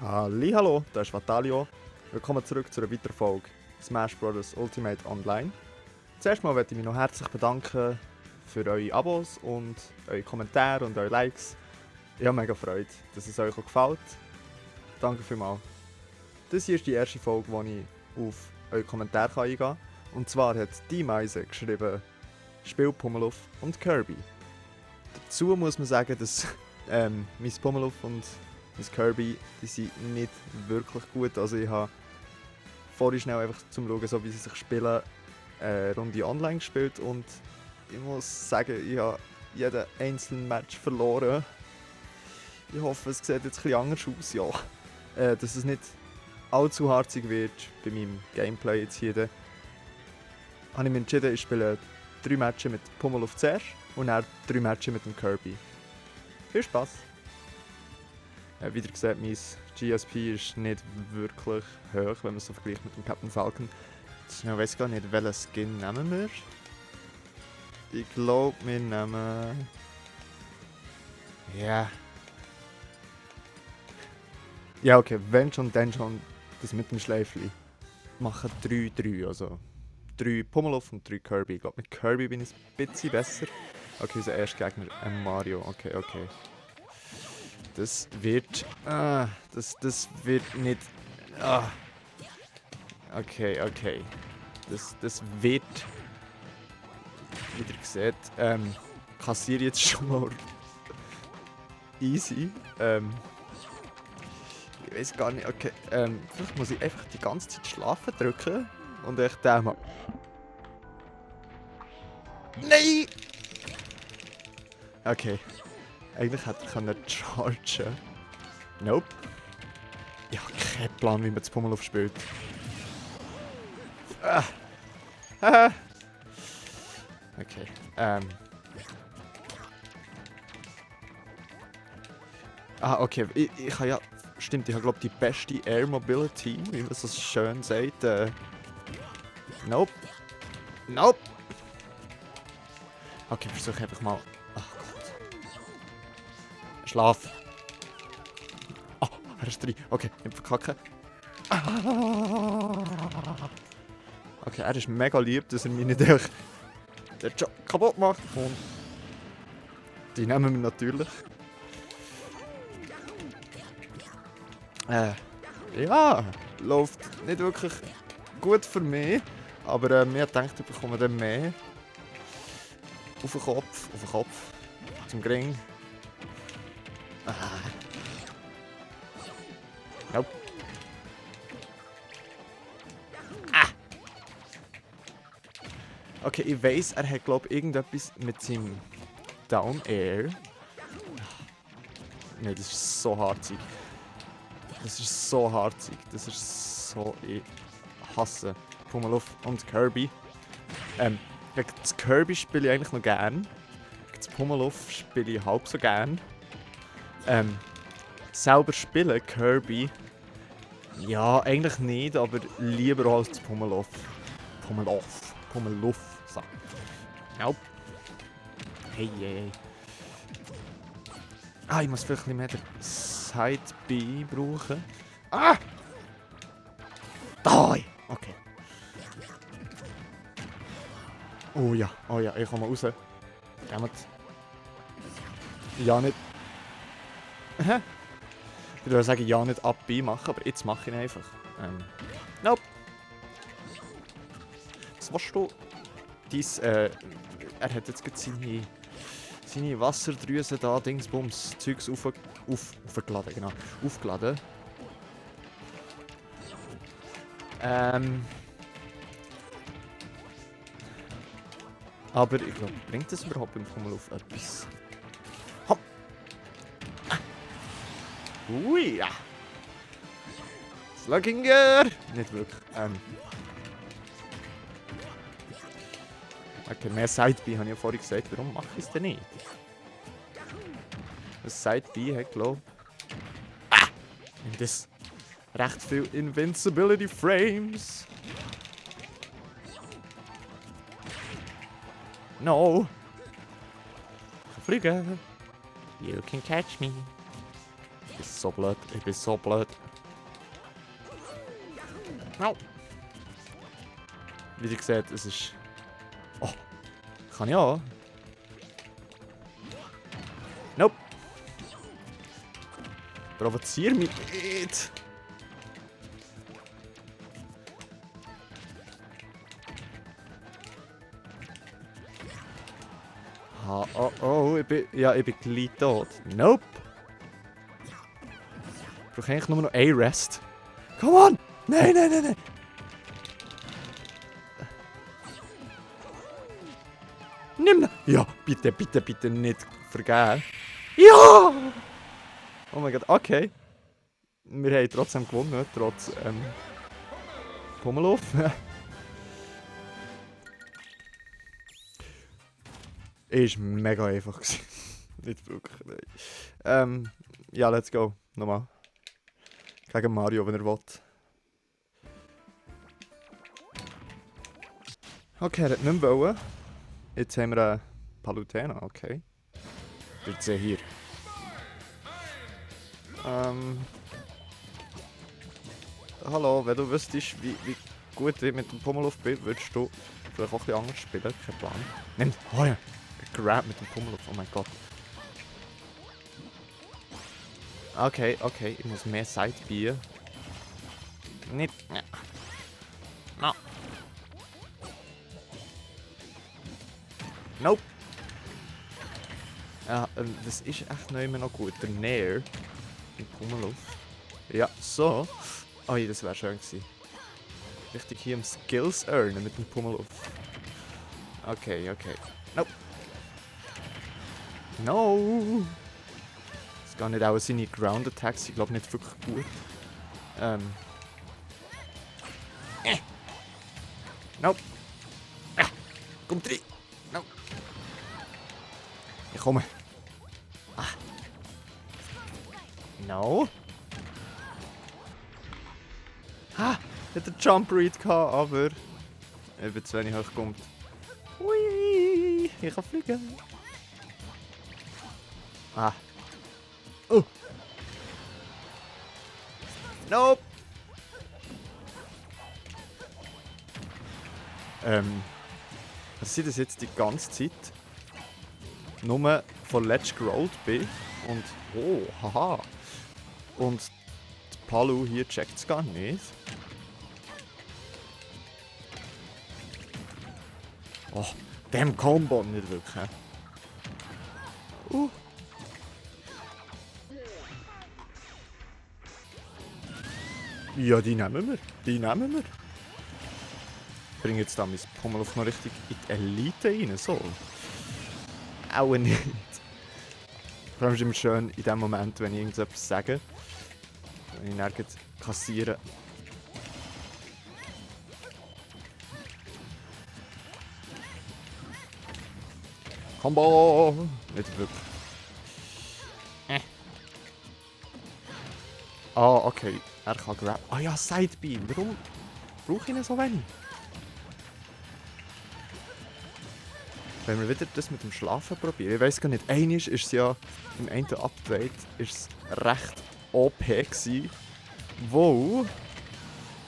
Hallo, das ist Vatalio. Willkommen zurück zu einer weiteren Folge Smash Bros. Ultimate Online. Zuerst mal möchte ich mich noch herzlich bedanken für eure Abos und eure Kommentare und eure Likes. Ich habe mega Freude, dass es euch auch gefällt. Danke vielmals. Das hier ist die erste Folge, wo ich auf eure Kommentare eingehen kann. Und zwar hat die Meise geschrieben, Spiel Pummeluff und Kirby. Dazu muss man sagen, dass mein Pummeluff und mein Kirby, die sind nicht wirklich gut. Also ich habe vorhin schnell einfach zum Schauen, so wie sie sich spielen, eine Runde online gespielt und ich muss sagen, ich habe jeden einzelnen Match verloren. Ich hoffe, es sieht jetzt etwas anders aus, ja. Dass es nicht allzu harzig wird bei meinem Gameplay jetzt hier. Habe ich mich entschieden, ich spiele 3 Matches mit Pummeluff zuerst und dann 3 Matches mit dem Kirby. Viel Spaß! Wie ihr seht, mein GSP ist nicht wirklich hoch, wenn man es so vergleicht mit dem Captain Falcon. Ich weiß gar nicht, welchen Skin nehmen wir. Ich glaube, wir nehmen... Ja. Ja, okay, wenn schon, dann schon das mit dem Schleifli. Machen 3-3, also 3 Pummeluff und 3 Kirby. Ich glaube, mit Kirby bin ich ein bisschen besser. Okay, unser erster Gegner, Mario. Okay. Das wird... das wird nicht... Okay. Das wird... Wie ihr seht, kassiere jetzt schon mal... easy. Ich weiß gar nicht, okay. Vielleicht muss ich einfach die ganze Zeit schlafen drücken und echt den mal... Nein! Okay. Eigentlich hätte ich chargen. Nope. Ich habe keinen Plan, wie man das Pummeluff spielt. Okay. Okay. Ich habe ja... Stimmt, ich habe glaube die beste Air Mobility, wie man so schön sagt. Nope. Okay, versuche einfach mal... Ach Gott. Schlaf. Oh, er ist 3. Okay, nicht verkacken. Okay, er ist mega lieb, dass er mich nicht den Job kaputt macht. Und die nehmen wir natürlich. Ja, läuft nicht wirklich gut für mich. Aber mir denkt, ich bekomme dann mehr. Auf den Kopf. Zum Gring. Nope. Okay, ich weiss, er hat glaube ich irgendetwas mit seinem Down Air. Nein, das ist so harzig. Das ist so... Ich hasse Pummeluff und Kirby. Das Kirby spiele ich eigentlich noch gern. Das Pummeluff spiele ich halb so gern. Selber spielen Kirby... Ja, eigentlich nicht, aber lieber als das Pummeluff. Pummeluff, so. Nope. Hey. Ich muss vielleicht ein bisschen mehr den Side-B brauchen. Da! Okay. Oh ja, ich komme raus. Dammit. Ja, nicht... Ich würde sagen, ja, nicht ab B machen, aber jetzt mache ich ihn einfach. Nope. Was willst du? Er hat jetzt gerade seine Wasserdrüse da, Dingsbums, Zeugs aufgeladen, genau. Aufgeladen. Aber ich glaube, bringt das überhaupt im Pummeluff etwas? Hopp! Ui, ja! Slugginger! Nicht wirklich. Okay, mehr Side-B habe ich ja vorhin gesagt. Warum mache ich es denn nicht? Das Side-B hat, glaube ich... das recht viel Invincibility Frames. No! Ich kann fliegen! You can catch me! Ich bin so blöd. Au. Wie ihr seht, es ist... Oh, kann ich auch? Nope. Provozier mich nicht. Oh, ich bin gleich tot. Nope. Ich brauche eigentlich nur noch ein Rest. Come on! Nein! Nimm ihn! Ja, bitte nicht vergeben. Ja! Oh mein Gott, okay. Wir haben trotzdem gewonnen, trotz Pummeluff. Ist mega einfach gewesen. Nicht wirklich, nein. Ja, let's go. Nochmal. Gegen Mario, wenn er will. Okay, er hat nicht mehr wollen. Jetzt haben wir einen Palutena, okay. Jetzt sehe hier. Hallo, wenn du wüsstest, wie gut ich mit dem Pummeluff bin, würdest du vielleicht auch ein bisschen anders spielen? Kein Plan. Nimm! Oh ja! Grab mit dem Pummeluff, oh mein Gott. Okay, ich muss mehr Side bieten. Nicht. No. Nope. Ja, das ist echt nicht mehr noch gut. Der Nair. Mit Pummeluff. Ja, so. Oh, das wäre schön gewesen. Richtig hier im Skills earnen mit dem Pummeluff. Okay. Nope. No! Das gar nicht auch seine Ground Attacks, ich glaube nicht wirklich gut. Nope. Kommt rein! Nope. Ich komme. No. Ich hatte einen Jump Read gehabt, aber ich bin zu wenig hochgekommen. Hui! Ich kann fliegen. Oh. Nope. Was sind das jetzt die ganze Zeit? Nur von Let's gerollt bin und oh, haha. Und die Palu hier checkt es gar nicht. Oh, dem Combo nicht wirklich. Ja, die nehmen wir. Ich bringe jetzt da mein Pummeluff noch richtig in die Elite rein, so. Auch nicht. Vor allem ist es immer schön in dem Moment, wenn ich irgendetwas sage. Wenn ich nirgends kassiere. Combo! Nicht wirklich. Okay. Er kann grab. Ja, Sidebeam. Warum brauche ich ihn so wenig? Wenn wir wieder das mit dem Schlafen probieren. Ich weiß gar nicht. Einmal ist es ja im einen Update ist es recht OP gewesen. Wo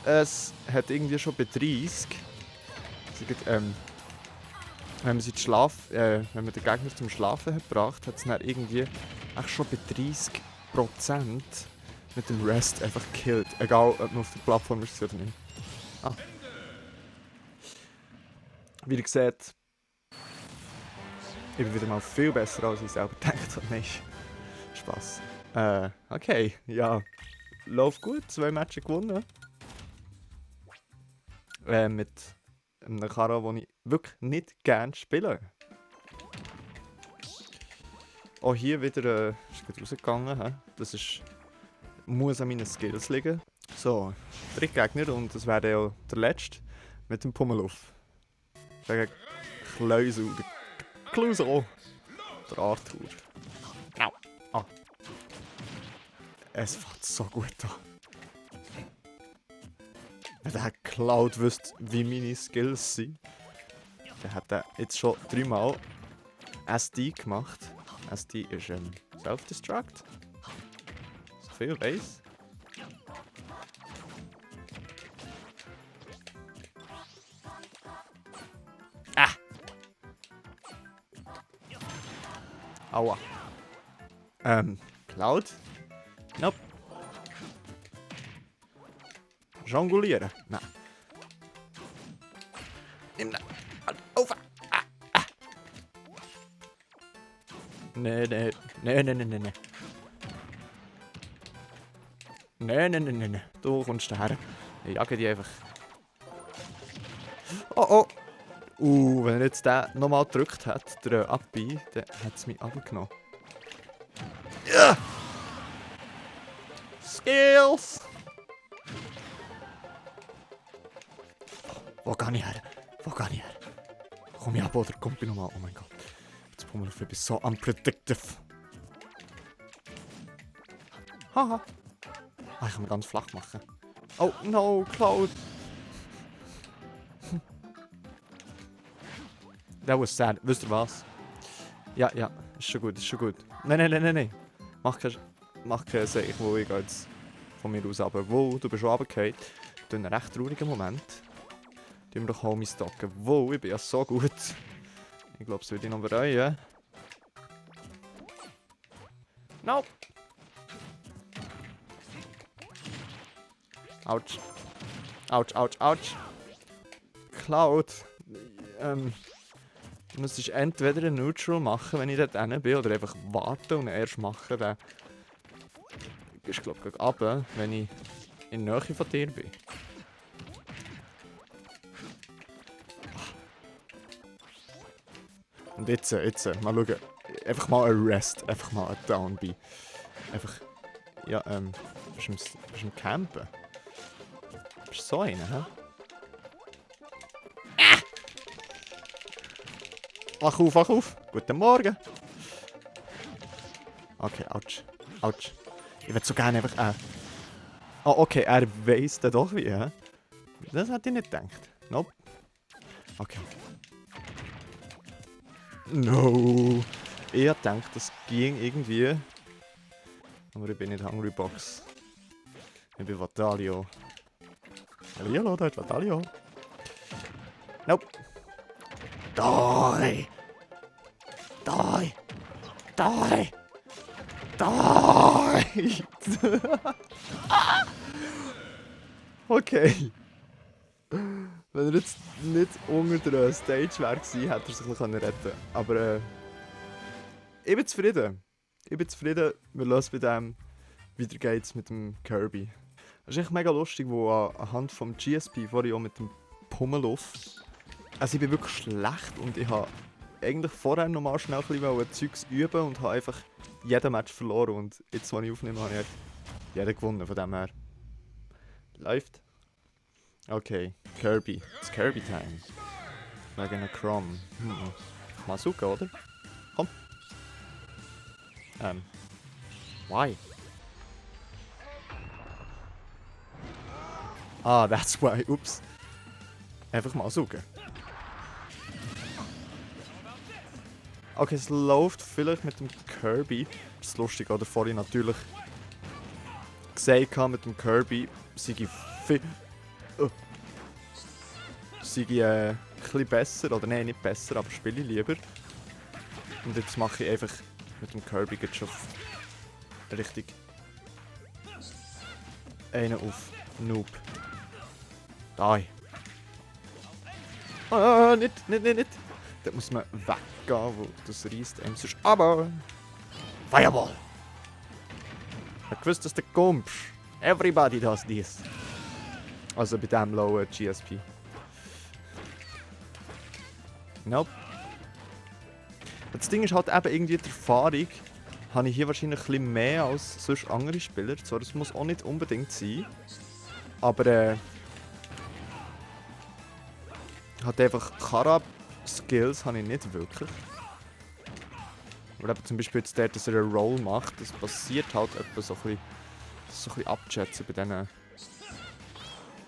es hat irgendwie schon bei 30. Wenn man sie wenn man den Gegner zum Schlafen hat gebracht, hat es dann irgendwie auch schon bei 30% mit dem Rest einfach gekillt. Egal, ob man auf der Plattform ist oder nicht. Wie ihr seht, ich bin wieder mal viel besser, als ich selber gedacht habe. Nein, Spaß. Okay, ja. Läuft gut, 2 Matches gewonnen. Mit einem Karo, den ich wirklich nicht gerne spiele. Auch hier wieder ist gut rausgegangen. Das muss an meinen Skills liegen. So, 3 Gegner und das wäre ja der letzte mit dem Pummeluff. Gegen Kleusel. Kleusel. Der Arthur. Es fängt so gut an. Wenn der Cloud wüsste, wie meine Skills sind, dann hat er jetzt schon 3 Mal SD gemacht. SD ist ein Self-Destruct. So viel weiss. Aua. Cloud? Nope. Jonglieren? Nein. Nimm den. Auf! Nee. Nee. Du kommst daher. Ich jage die einfach. Oh. Wenn er jetzt den nochmal gedrückt hat, der Abbi, dann hat es mich abgenommen. Ja! Skills! Wo gehe ich her? Komm ich ab oder komm ich nochmal? Oh mein Gott. Jetzt kommen wir auf etwas so unpredictive. Haha. Ich kann ihn ganz flach machen. Oh no, Cloud. That was sad. Wisst ihr was? Ja, ist schon gut. Nein. Mach keinen Seich, ich gehe jetzt von mir aus runter. Wo, du bist schon runtergefallen. Das ist ein recht trauriger Moment. Tun wir doch Homie stocken. Wo, ich bin ja so gut. Ich glaube, es würde ich noch bereuen. Nope. Autsch. Cloud. Du müsstest entweder ein Neutral machen, wenn ich dort hin bin, oder einfach warten und erst machen. Dann gehst du, glaube ich, runter, wenn ich in der Nähe von dir bin. Und jetzt, mal schauen. Einfach mal ein Rest, einfach mal ein Down-B. Einfach, ja, bist du im Campen? Bist du so einer, hä? Wach auf! Guten Morgen! Okay, ouch. Ich würde so gerne einfach... Oh, okay, er weiss dann doch wie, hä? Das hätte ich nicht gedacht. Nope. Okay. No! Ich hätte gedacht, das ging irgendwie. Aber ich bin nicht Hungry Box. Ich bin Vatalio. Hallo, da ist Vatalio. Nope. Die! Okay. Wenn er jetzt nicht unter der Stage wäre gewesen, hätte er sich noch retten können. Aber ich bin zufrieden. Wir lösen bei dem. Weiter geht's mit dem Kirby. Das ist echt mega lustig, wo anhand vom GSP vorhin auch mit dem Pummeluff. Also ich bin wirklich schlecht und ich habe eigentlich vorher noch mal schnell ein bisschen Zeugs üben und habe einfach jeden Match verloren. Und jetzt, als ich aufnehme, habe ich jeden gewonnen, von dem her. Läuft. Okay, Kirby. It's Kirby-Time. Wegen einer Crom. Mal suchen, oder? Komm. Why? That's why. Ups. Einfach mal suchen. Okay, es läuft vielleicht mit dem Kirby. Das ist lustig, oder? Vorhin natürlich gesagt mit dem Kirby sei ich viel... sei ich ein bisschen besser, oder nein, nicht besser, aber spiele ich lieber. Und jetzt mache ich einfach mit dem Kirby jetzt schon richtig einen auf Noob. Die. Nicht. Da muss man weggehen, wo das reißt einem sonst. Aber... Fireball! Ich wusste, dass du kommst. Everybody does this. Also bei diesem lowen GSP. Nope. Das Ding ist halt eben irgendwie die Erfahrung. Habe ich hier wahrscheinlich ein bisschen mehr als sonst andere Spieler. Zwar, das muss auch nicht unbedingt sein. Aber hat einfach Kara-Skills habe ich nicht wirklich. Aber eben zum Beispiel jetzt der, dass er eine Roll macht, das passiert halt etwa so ein bisschen abschätzen bei diesen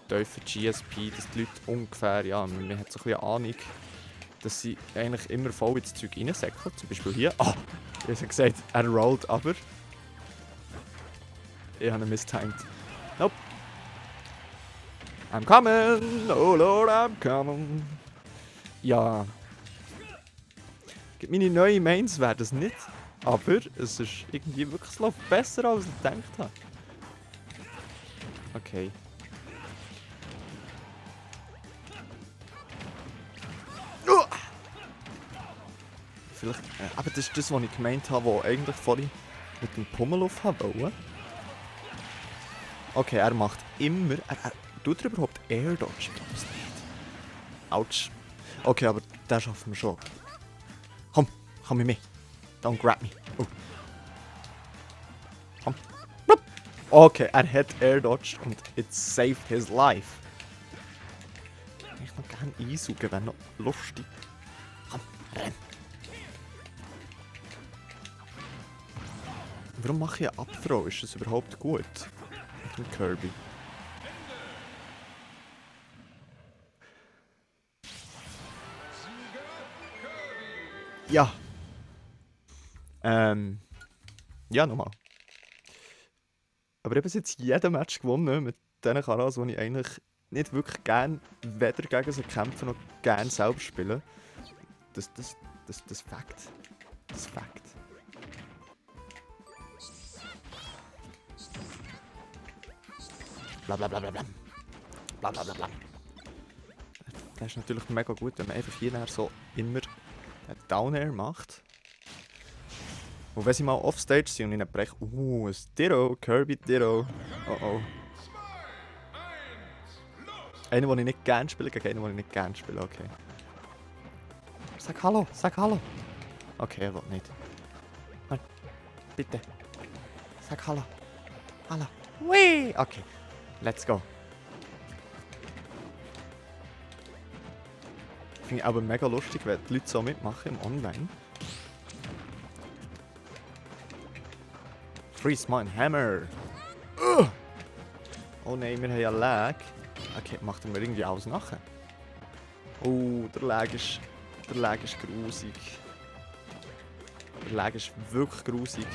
tiefen GSP, dass die Leute ungefähr, ja, man hat so ein bisschen eine Ahnung, dass sie eigentlich immer voll ins Zeug reinsäckeln. Zum Beispiel hier. Ich habe gesagt, er rollt, aber ich habe ihn mistimed. Nope. I'm coming! Oh Lord, I'm coming! Ja. Meine neuen Mains wären das nicht. Aber es ist irgendwie wirklich, es läuft besser, als ich gedacht habe. Okay. Vielleicht, aber das ist das, was ich gemeint habe, was eigentlich vorhin mit dem Pummel auf wollte. Okay, er macht immer... tut er überhaupt Air Dodge? Ich glaube es nicht. Autsch. Okay, aber den schaffen wir schon. Komm mit mir. Don't grab me. Oh. Komm. Okay, er hat Air Dodge und it saved his life. Ich noch gerne einsaugen, wäre noch lustig. Komm, renn. Warum mache ich einen Abthrow? Ist das überhaupt gut? Mit dem Kirby. Ja. Ja, nochmal. Aber ich habe bis jetzt jeden Match gewonnen mit den Karas, die ich eigentlich nicht wirklich gerne weder gegen sie kämpfen noch gerne selber spielen. Das Fakt. Das Fakt. Blablabla. Blablabla. Das ist natürlich mega gut, wenn man einfach hier so immer einen Down-Air macht. Und wenn sie mal offstage sind und ihnen brechen. Ein Ditto, Kirby Ditto. Oh oh. Einen, den ich nicht gerne spiele, gegen einen, den ich nicht gerne spiele, okay. Sag Hallo, sag Hallo. Okay, er will nicht. Mann, bitte. Sag Hallo. Hallo. Whee! Okay, let's go. Finde ich aber mega lustig, wenn die Leute so mitmachen im Online. Freeze mein Hammer! Oh nein, wir haben ja Lag. Okay, macht er mir irgendwie alles nachher. Oh, der Lag ist grusig. Der Lag ist wirklich grusig.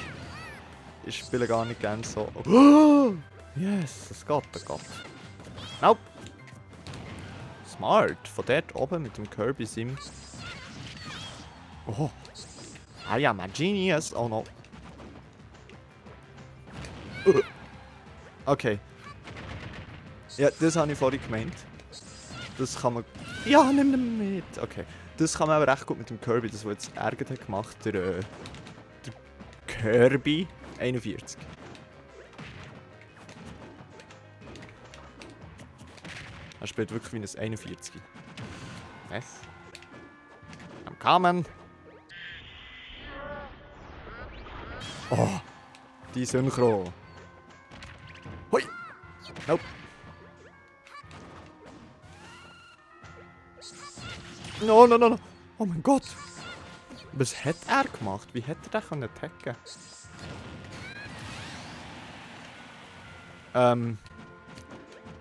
Ich spiele gar nicht gerne so. Oh, yes, es geht, es geht. Nope! Smart! Von dort oben mit dem Kirby Sim. Oh! I am a genius! Oh no! Okay. Ja, das habe ich vorhin gemeint. Das kann man... Ja, nimm ihn mit! Okay. Das kann man aber recht gut mit dem Kirby, das was jetzt Ärger hat gemacht, der Kirby 41. Er spielt wirklich wie ein 41. Yes. I'm coming! Oh! Die Synchro! Hui! Nope! No, no, no, no! Oh mein Gott! Was hat er gemacht? Wie hätte er den attacken können?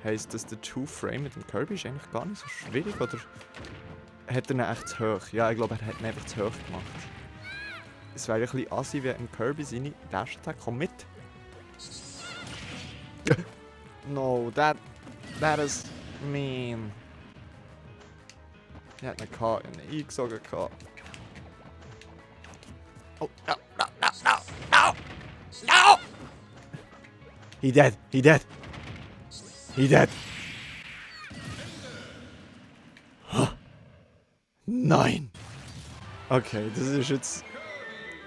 Heisst das, der Two-Frame mit dem Kirby ist eigentlich gar nicht so schwierig, oder hat er ihn echt zu hoch? Ja, ich glaube, er hat ihn einfach zu hoch gemacht. Es wäre ein bisschen assi, wie im Kirby seine Dash-Attack. Komm mit! No, that is mean. Ich hätte ihn eingesogen. Oh, no, no, no, no, no! No! He dead! He dead! He dead! Nein! Okay, das ist jetzt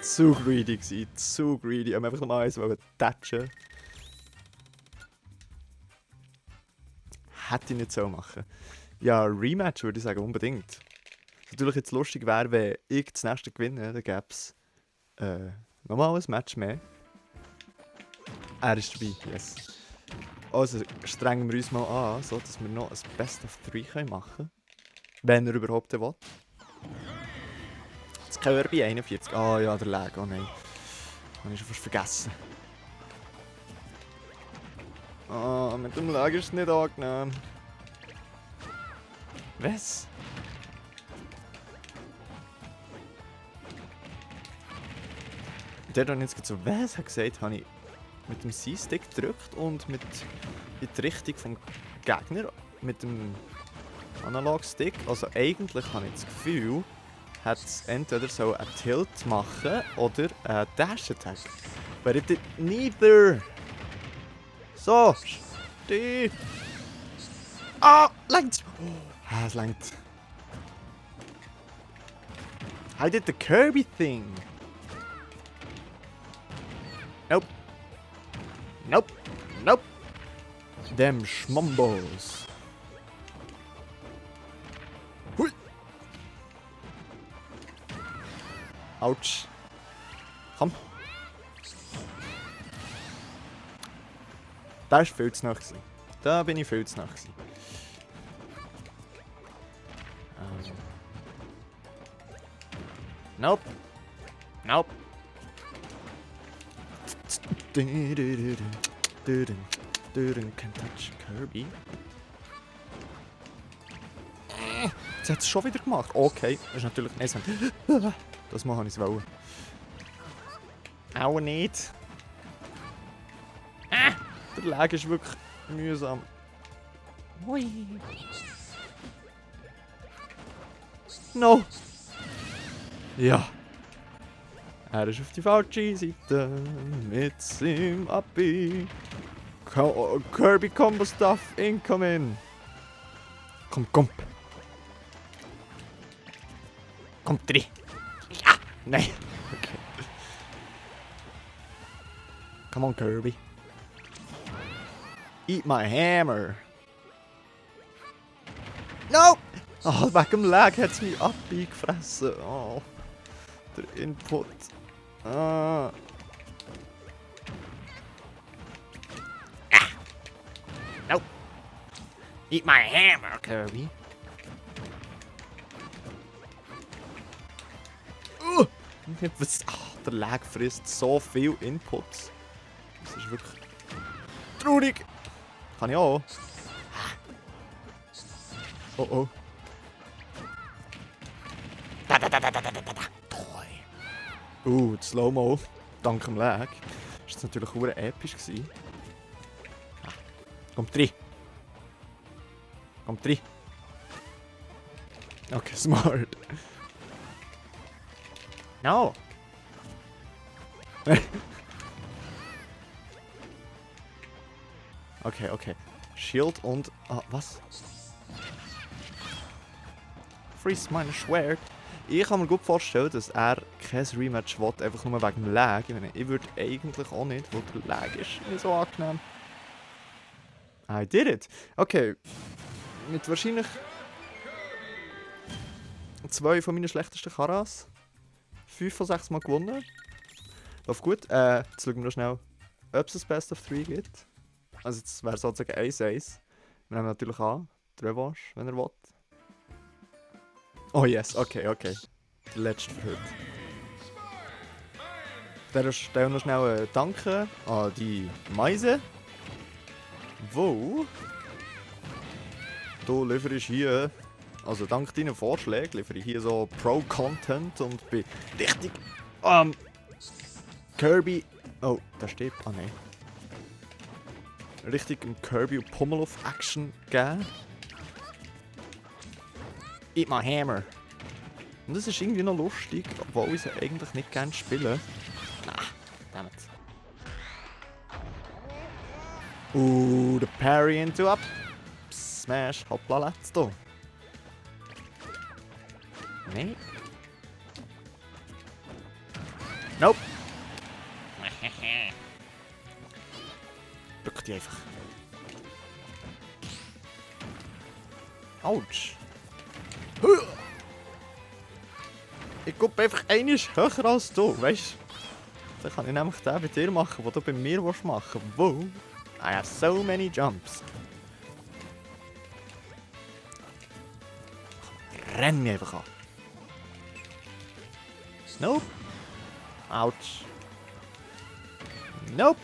zu greedy gewesen. Zu greedy. Ich wollte einfach nochmal eins tatschen. Hätte ich nicht so machen. Ja, Rematch würde ich sagen, unbedingt. Natürlich jetzt lustig wäre, wenn ich das nächste gewinne, dann gäbe es nochmal ein Match mehr. Er ist dabei, yes. Also strengen wir uns mal an, so dass wir noch ein Best of 3 machen können. Wenn er überhaupt will. Das Kirby 41. Ah ja, der Lag, oh nein. Habe ich schon fast vergessen. Ah, mit dem Lag ist es nicht angenehm. Was? Der hat jetzt so was hat gesagt, habe ich mit dem C-Stick gedrückt und in die Richtung vom Gegner mit dem Analog-Stick. Also eigentlich habe ich das Gefühl, hätte es entweder so einen Tilt machen oder einen Dash Attack. But it did neither. So, steh. Ah, langt. Ah, es langt. I did the Kirby thing. Nope. Nope. Nope. Them Schmombos. Hui. Autsch. Komm. Da war viel zu nah. Da bin ich viel zu nah. Nope. Nope. Can't touch Kirby. Jetzt hat es schon wieder gemacht. Okay, das ist natürlich nicht. Das mache ich es wollen. Auch nicht. Der Lag ist wirklich mühsam. Hui. No. Ja. Er ist auf die falsche Seite mit seinem Abi. Kirby Combo Stuff incoming. Komm, komm. Kommt drin. Ja. Nein. Okay. Come on, Kirby. Eat my hammer. No! Oh, wegen dem Lag hat es mich abgefressen. Oh. Der Input. Ah. Nope. Eat my hammer, Kirby. Der Lag frisst so viel Inputs. Das ist wirklich traurig. Kann ich auch. Oh oh. Die Slow-Mo. Dank dem Lag. Das war natürlich sehr episch. Kommt rein. Kommt rein. Okay, smart. No. Okay, okay. Shield und... was? Freeze mein Schwert. Ich kann mir gut vorstellen, dass er kein Rematch will, einfach nur wegen dem Lag. Ich meine, ich würde eigentlich auch nicht, weil der Lag ist nicht so angenehm. I did it! Okay. Mit wahrscheinlich 2 von meinen schlechtesten Karas. 5 von 6 Mal gewonnen. Läuft gut. Jetzt schauen wir noch schnell, ob es ein Best of 3 gibt. Also jetzt wäre sozusagen 1-1. Wir nehmen natürlich an, die Revanche, wenn er will. Oh yes, okay, okay. Der letzte für heute. An dieser Stelle noch schnell danke an die Meise. Wo du lieferst hier, also dank deinen Vorschlägen, liefere ich hier so Pro-Content und bin richtig Kirby... Oh, da steht... Ah nein. Richtig im Kirby und Pummeluff-Action geben. Eat my hammer. Und das ist irgendwie noch lustig, obwohl ich sie eigentlich nicht gerne spiele. Ah, dammit. Der Parry into up. Smash, hoppla, let's go. Nee. Nope. Drück die einfach. Autsch. Ich gucke einfach einmal höher als du, weißt du? Dann kann ich nämlich den bei dir machen, den du bei mir machen willst. Wow. I have so many jumps. Renn mich einfach an. Nope. Autsch. Nope.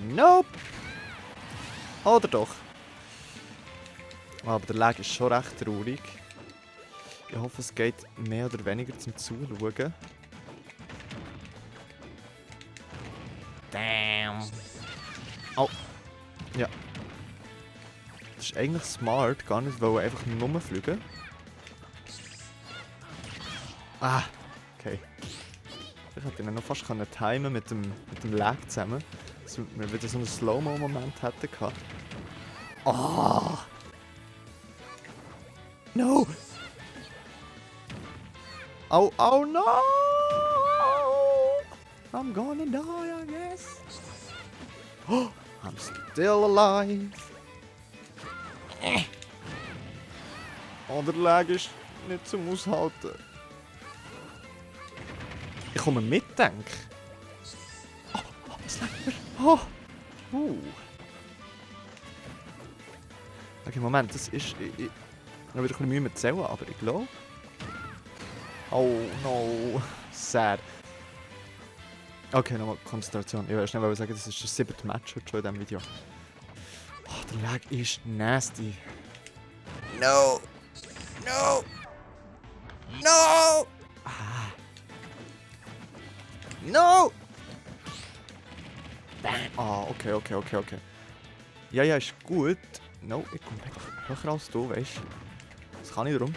Nope. Oder doch. Aber der Lag ist schon recht traurig. Ich hoffe, es geht mehr oder weniger zum Zuschauen. Damn. Oh. Ja. Das ist eigentlich smart, gar nicht, weil einfach nur fliegen. Ah, okay. Ich hätte ihn noch fast timen mit dem Lag zusammen, dass wir wieder so einen Slow-Mo-Moment hätten gehabt. Oh! No! Oh, oh no! I'm gonna die, I guess. Oh, I'm still alive. Oh, der Lag ist nicht zum Aushalten. Ich komme mit, denke ich. Oh, was lag mir? Oh! Okay, Moment, das ist... Ich habe wieder ein bisschen Mühe mit Zählen, aber ich glaube... Oh no, sad. Okay, nochmal Konzentration. Ich wollte schnell sagen, das ist das 7. Match heute schon in diesem Video. Oh, der Lag ist nasty. No! No! No! Ah. No! Ah, okay. Ja, ist gut. No, ich komme höher als du, weißt du. Das kann ich darum.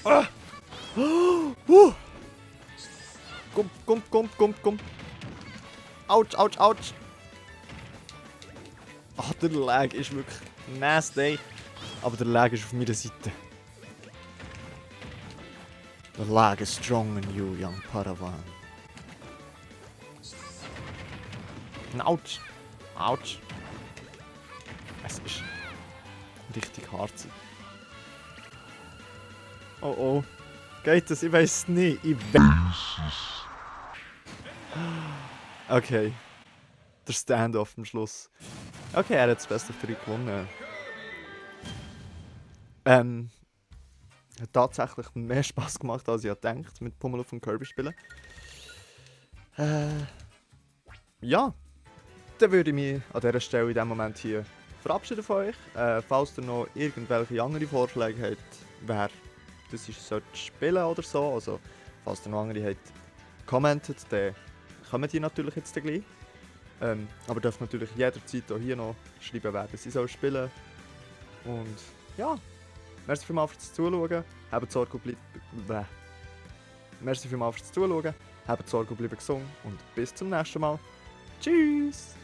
Ah! Komm. Autsch. Ach, der Lag ist wirklich nasty. Aber der Lag ist auf meiner Seite. The lag is strong in you, young Padawan. Autsch. Es ist richtig hart. Oh. Geht das? Ich weiß es nicht. Ich weiß es. Okay. Der Stand-off am Schluss. Okay, er hat das Best of 3 gewonnen. Hat tatsächlich mehr Spass gemacht, als ich gedacht, mit Pummel auf dem Kirby spielen. Ja. Dann würde ich mich an dieser Stelle in diesem Moment hier verabschieden von euch. Falls ihr noch irgendwelche andere Vorschläge habt, wer das sollte spielen oder so, also falls ihr noch andere habt, commentet, dann kommen die natürlich jetzt gleich. Aber dürft natürlich jederzeit auch hier noch schreiben, wer sie soll spielen. Und ja, merci vielmals fürs Zuschauen. Habt Sorge und bleibt... Merci vielmals fürs Zuschauen. Habt Sorge und bleibt gesund. Und bis zum nächsten Mal. Tschüss!